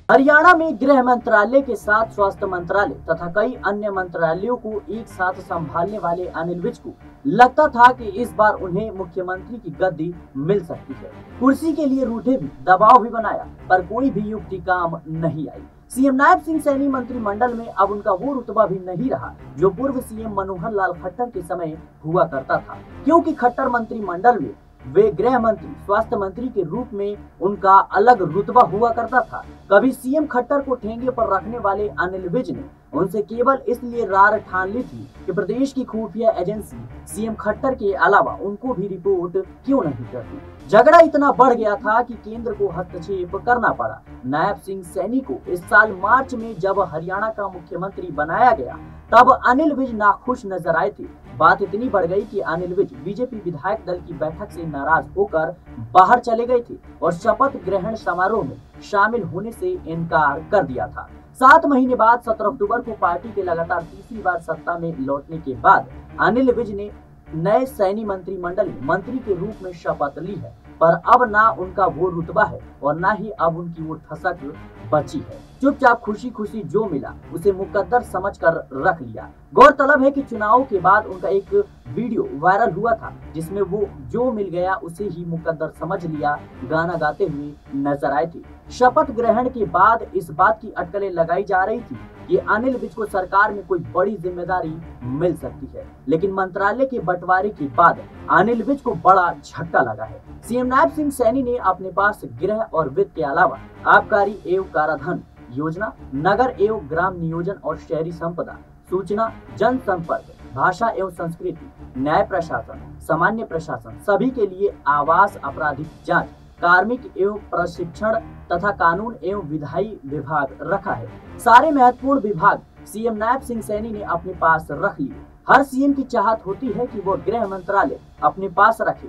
हरियाणा में गृह मंत्रालय के साथ स्वास्थ्य मंत्रालय तथा कई अन्य मंत्रालयों को एक साथ संभालने वाले अनिल विज को लगता था कि इस बार उन्हें मुख्यमंत्री की गद्दी मिल सकती है। कुर्सी के लिए रूठे भी, दबाव भी बनाया, पर कोई भी युक्ति काम नहीं आई। सीएम नायब सिंह सैनी मंत्रिमंडल में अब उनका वो रुतबा भी नहीं रहा जो पूर्व सीएम मनोहर लाल खट्टर के समय हुआ करता था, क्योंकि खट्टर मंत्रिमंडल में वे गृह मंत्री, स्वास्थ्य मंत्री के रूप में उनका अलग रुतबा हुआ करता था। कभी सीएम खट्टर को ठेंगे पर रखने वाले अनिल विज ने उनसे केवल इसलिए रार ठान ली थी कि प्रदेश की खुफिया एजेंसी सीएम खट्टर के अलावा उनको भी रिपोर्ट क्यों नहीं करती। झगड़ा इतना बढ़ गया था कि केंद्र को हस्तक्षेप करना पड़ा। नायब सिंह सैनी को इस साल मार्च में जब हरियाणा का मुख्यमंत्री बनाया गया तब अनिल विज नाखुश नजर आए थे। बात इतनी बढ़ गई कि अनिल विज बीजेपी विधायक दल की बैठक से नाराज होकर बाहर चले गए थे और शपथ ग्रहण समारोह में शामिल होने से इनकार कर दिया था। 7 महीने बाद 17 अक्टूबर को पार्टी के लगातार तीसरी बार सत्ता में लौटने के बाद अनिल विज ने नए सैनी मंत्रिमंडल में मंत्री के रूप में शपथ ली है, पर अब ना उनका वो रुतबा है और ना ही अब उनकी वो ठसक बची है। चुपचाप खुशी खुशी जो मिला उसे मुकद्दर समझकर रख लिया। गौरतलब है कि चुनाव के बाद उनका एक वीडियो वायरल हुआ था जिसमें वो जो मिल गया उसे ही मुकद्दर समझ लिया गाना गाते हुए नजर आए थे। शपथ ग्रहण के बाद इस बात की अटकलें लगाई जा रही थी कि अनिल विज को सरकार में कोई बड़ी जिम्मेदारी मिल सकती है, लेकिन मंत्रालय के बंटवारे के बाद अनिल विज को बड़ा झटका लगा है। सीएम नायब सिंह सैनी ने अपने पास गृह और वित्त के अलावा आबकारी एवं कराधान योजना, नगर एवं ग्राम नियोजन और शहरी संपदा, सूचना जनसंपर्क, भाषा एवं संस्कृति, न्याय प्रशासन, सामान्य प्रशासन, सभी के लिए आवास, आपराधिक जांच, कार्मिक एवं प्रशिक्षण तथा कानून एवं विधायी विभाग रखा है। सारे महत्वपूर्ण विभाग सीएम नायब सिंह सैनी ने अपने पास रख लिए। हर सीएम की चाहत होती है कि वो गृह मंत्रालय अपने पास रखे।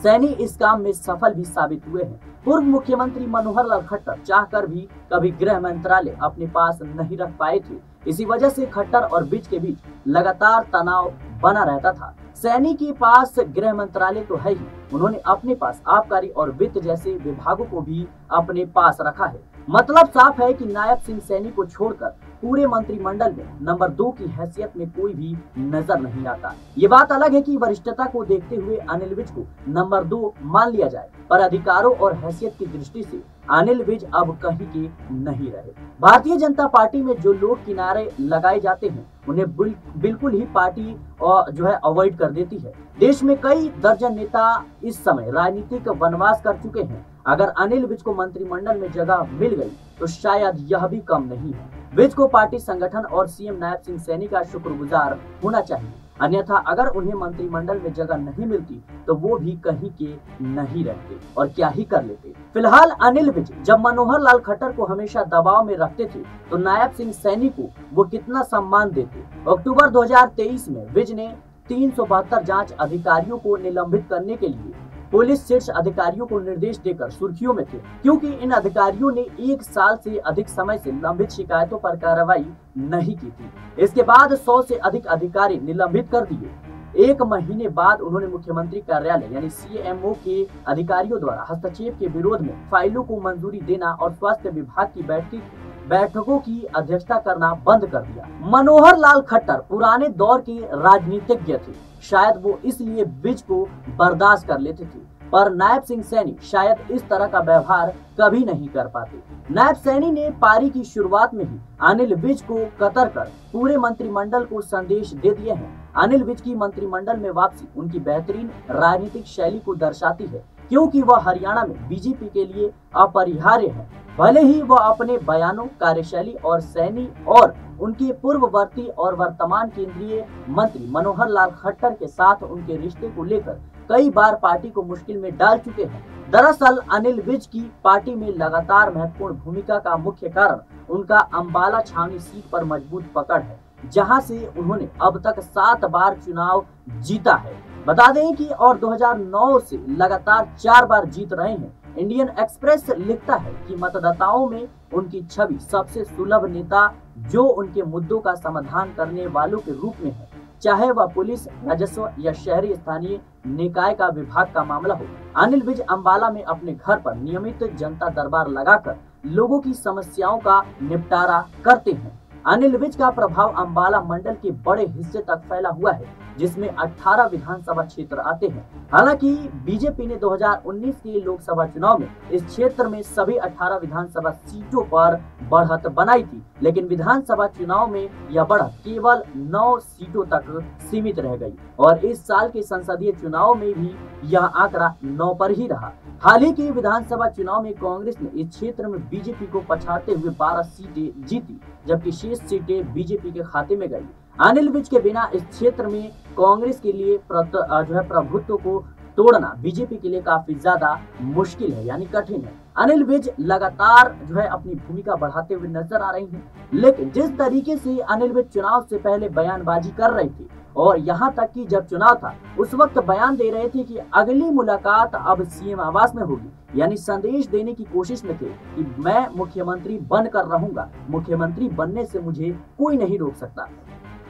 सैनी इस काम में सफल भी साबित हुए हैं। पूर्व मुख्यमंत्री मनोहर लाल खट्टर चाहकर भी कभी गृह मंत्रालय अपने पास नहीं रख पाए थे। इसी वजह से खट्टर और विज के बीच लगातार तनाव बना रहता था। सैनी के पास गृह मंत्रालय तो है ही, उन्होंने अपने पास आबकारी और वित्त जैसे विभागों को भी अपने पास रखा है। मतलब साफ है कि नायब सिंह सैनी को छोड़कर पूरे मंत्रिमंडल में नंबर 2 की हैसियत में कोई भी नजर नहीं आता। ये बात अलग है कि वरिष्ठता को देखते हुए अनिल विज को नंबर 2 मान लिया जाए, पर अधिकारों और हैसियत की दृष्टि से अनिल विज अब कहीं के नहीं रहे। भारतीय जनता पार्टी में जो लोग किनारे लगाए जाते हैं उन्हें बिल्कुल ही पार्टी जो है अवॉइड कर देती है। देश में कई दर्जन नेता इस समय राजनीतिक वनवास कर चुके हैं। अगर अनिल विज को मंत्रिमंडल में जगह मिल गई तो शायद यह भी कम नहीं है। विज को पार्टी संगठन और सीएम नायब सिंह सैनी का शुक्रगुजार होना चाहिए, अन्यथा अगर उन्हें मंत्रिमंडल में जगह नहीं मिलती तो वो भी कहीं के नहीं रहते और क्या ही कर लेते। फिलहाल अनिल विज जब मनोहर लाल खट्टर को हमेशा दबाव में रखते थे तो नायब सिंह सैनी को वो कितना सम्मान देते। अक्टूबर 2023 में विज ने 372 जांच अधिकारियों को निलंबित करने के लिए पुलिस शीर्ष अधिकारियों को निर्देश देकर सुर्खियों में थे, क्योंकि इन अधिकारियों ने 1 साल से अधिक समय से लंबित शिकायतों पर कार्रवाई नहीं की थी। इसके बाद 100 से अधिक अधिकारी निलंबित कर दिए। 1 महीने बाद उन्होंने मुख्यमंत्री कार्यालय यानी सीएमओ के अधिकारियों द्वारा हस्तक्षेप के विरोध में फाइलों को मंजूरी देना और स्वास्थ्य विभाग की बैठकों की अध्यक्षता करना बंद कर दिया। मनोहर लाल खट्टर पुराने दौर के राजनीतिज्ञ थे, शायद वो इसलिए विज को बर्दाश्त कर लेते थे, पर नायब सिंह सैनी शायद इस तरह का व्यवहार कभी नहीं कर पाते। नायब सैनी ने पारी की शुरुआत में ही अनिल विज को कतर कर पूरे मंत्रिमंडल को संदेश दे दिए हैं। अनिल विज की मंत्रिमंडल में वापसी उनकी बेहतरीन राजनीतिक शैली को दर्शाती है, क्योंकि वह हरियाणा में बीजेपी के लिए अपरिहार्य है। भले ही वह अपने बयानों, कार्यशैली और सैनी और उनके पूर्ववर्ती और वर्तमान केंद्रीय मंत्री मनोहर लाल खट्टर के साथ उनके रिश्ते को लेकर कई बार पार्टी को मुश्किल में डाल चुके हैं। दरअसल अनिल विज की पार्टी में लगातार महत्वपूर्ण भूमिका का मुख्य कारण उनका अंबाला छावनी सीट पर मजबूत पकड़ है, जहां से उन्होंने अब तक 7 बार चुनाव जीता है। बता दें कि और 2009 से लगातार 4 बार जीत रहे हैं। इंडियन एक्सप्रेस लिखता है कि मतदाताओं में उनकी छवि सबसे सुलभ नेता जो उनके मुद्दों का समाधान करने वालों के रूप में है, चाहे वह पुलिस, राजस्व या शहरी स्थानीय निकाय का विभाग का मामला हो। अनिल विज अंबाला में अपने घर पर नियमित जनता दरबार लगाकर लोगों की समस्याओं का निपटारा करते हैं। अनिल विज का प्रभाव अंबाला मंडल के बड़े हिस्से तक फैला हुआ है, जिसमें 18 विधानसभा क्षेत्र आते हैं। हालांकि बीजेपी ने 2019 के लोकसभा चुनाव में इस क्षेत्र में सभी 18 विधानसभा सीटों पर बढ़त बनाई थी, लेकिन विधानसभा चुनाव में यह बढ़त केवल 9 सीटों तक सीमित रह गई और इस साल के संसदीय चुनाव में भी यह आंकड़ा 9 पर ही रहा। हाल ही के विधानसभा चुनाव में कांग्रेस ने इस क्षेत्र में बीजेपी को पछाड़ते हुए 12 सीटें जीती, जबकि शेष सीटें बीजेपी के खाते में गई। अनिल विज के बिना इस क्षेत्र में कांग्रेस के लिए प्रभुत्व को तोड़ना बीजेपी के लिए काफी ज्यादा मुश्किल है, यानी कठिन है। अनिल विज लगातार अपनी भूमिका बढ़ाते हुए नजर आ रही हैं, लेकिन जिस तरीके से अनिल विज चुनाव से पहले बयानबाजी कर रही थी और यहाँ तक कि जब चुनाव था उस वक्त बयान दे रहे थे कि अगली मुलाकात अब सीएम आवास में होगी, यानी संदेश देने की कोशिश में थे कि मैं मुख्यमंत्री बनकर रहूंगा, मुख्यमंत्री बनने से मुझे कोई नहीं रोक सकता।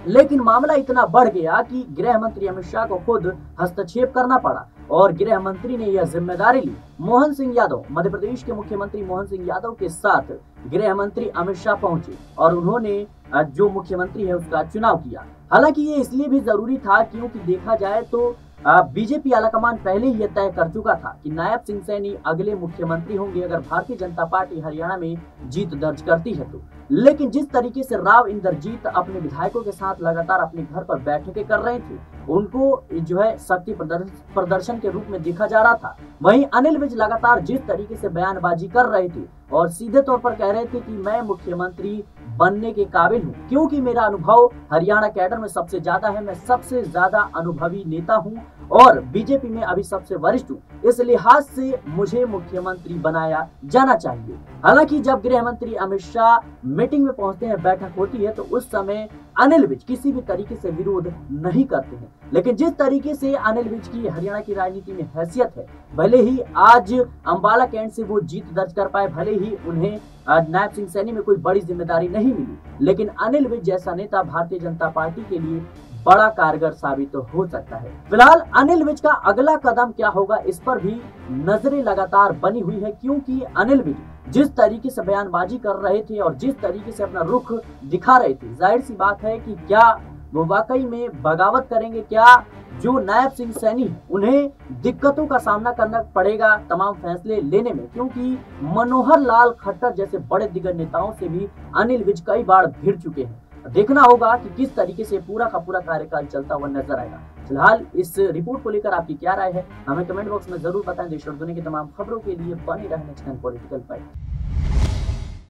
लेकिन मामला इतना बढ़ गया कि गृह मंत्री अमित शाह को खुद हस्तक्षेप करना पड़ा और गृह मंत्री ने यह जिम्मेदारी ली। मोहन सिंह यादव, मध्य प्रदेश के मुख्यमंत्री मोहन सिंह यादव के साथ गृह मंत्री अमित शाह पहुंचे और उन्होंने जो मुख्यमंत्री है उसका चुनाव किया। हालांकि ये इसलिए भी जरूरी था क्योंकि देखा जाए तो बीजेपी आलाकमान पहले ही तय कर चुका था कि नायब सिंह सैनी अगले मुख्यमंत्री होंगे अगर भारतीय जनता पार्टी हरियाणा में जीत दर्ज करती है तो। लेकिन जिस तरीके से राव इंद्रजीत अपने विधायकों के साथ लगातार अपने घर पर बैठकें कर रहे थे, उनको शक्ति प्रदर्शन के रूप में देखा जा रहा था। वहीं अनिल विज लगातार जिस तरीके से बयानबाजी कर रहे थे और सीधे तौर पर कह रहे थे कि मैं मुख्यमंत्री बनने के काबिल हूँ क्योंकि मेरा अनुभव हरियाणा कैडर में सबसे ज्यादा है, मैं सबसे ज्यादा अनुभवी नेता हूँ और बीजेपी में अभी सबसे वरिष्ठ हूँ, इस लिहाज से मुझे मुख्यमंत्री बनाया जाना चाहिए। हालांकि जब गृह मंत्री अमित शाह मीटिंग में पहुंचते हैं, बैठक होती है, तो उस समय अनिल विज किसी भी तरीके से विरोध नहीं करते हैं। लेकिन जिस तरीके से अनिल विज की हरियाणा की राजनीति में हैसियत है, भले ही आज अंबाला कैंट से वो जीत दर्ज कर पाए, भले ही उन्हें नायब सिंह सैनी में कोई बड़ी जिम्मेदारी नहीं मिली, लेकिन अनिल विज जैसा नेता भारतीय जनता पार्टी के लिए बड़ा कारगर साबित हो सकता है। फिलहाल अनिल विज का अगला कदम क्या होगा, इस पर भी नजरें लगातार बनी हुई है, क्योंकि अनिल विज जिस तरीके से बयानबाजी कर रहे थे और जिस तरीके से अपना रुख दिखा रहे थे, जाहिर सी बात है कि क्या वो वाकई में बगावत करेंगे, क्या जो नायब सिंह सैनी उन्हें दिक्कतों का सामना करना पड़ेगा तमाम फैसले लेने में, क्योंकि मनोहर लाल खट्टर जैसे बड़े दिग्गज नेताओं से भी अनिल विज कई बार भिड़ चुके हैं। देखना होगा कि किस तरीके से पूरा का पूरा कार्यकाल चलता हुआ नजर आएगा। फिलहाल इस रिपोर्ट को लेकर आपकी क्या राय है, हमें कमेंट बॉक्स में जरूर बताएं। देश और दुनिया की तमाम खबरों के लिए बने रहें नेक्स्ट टाइम पॉलिटिकल फाइट।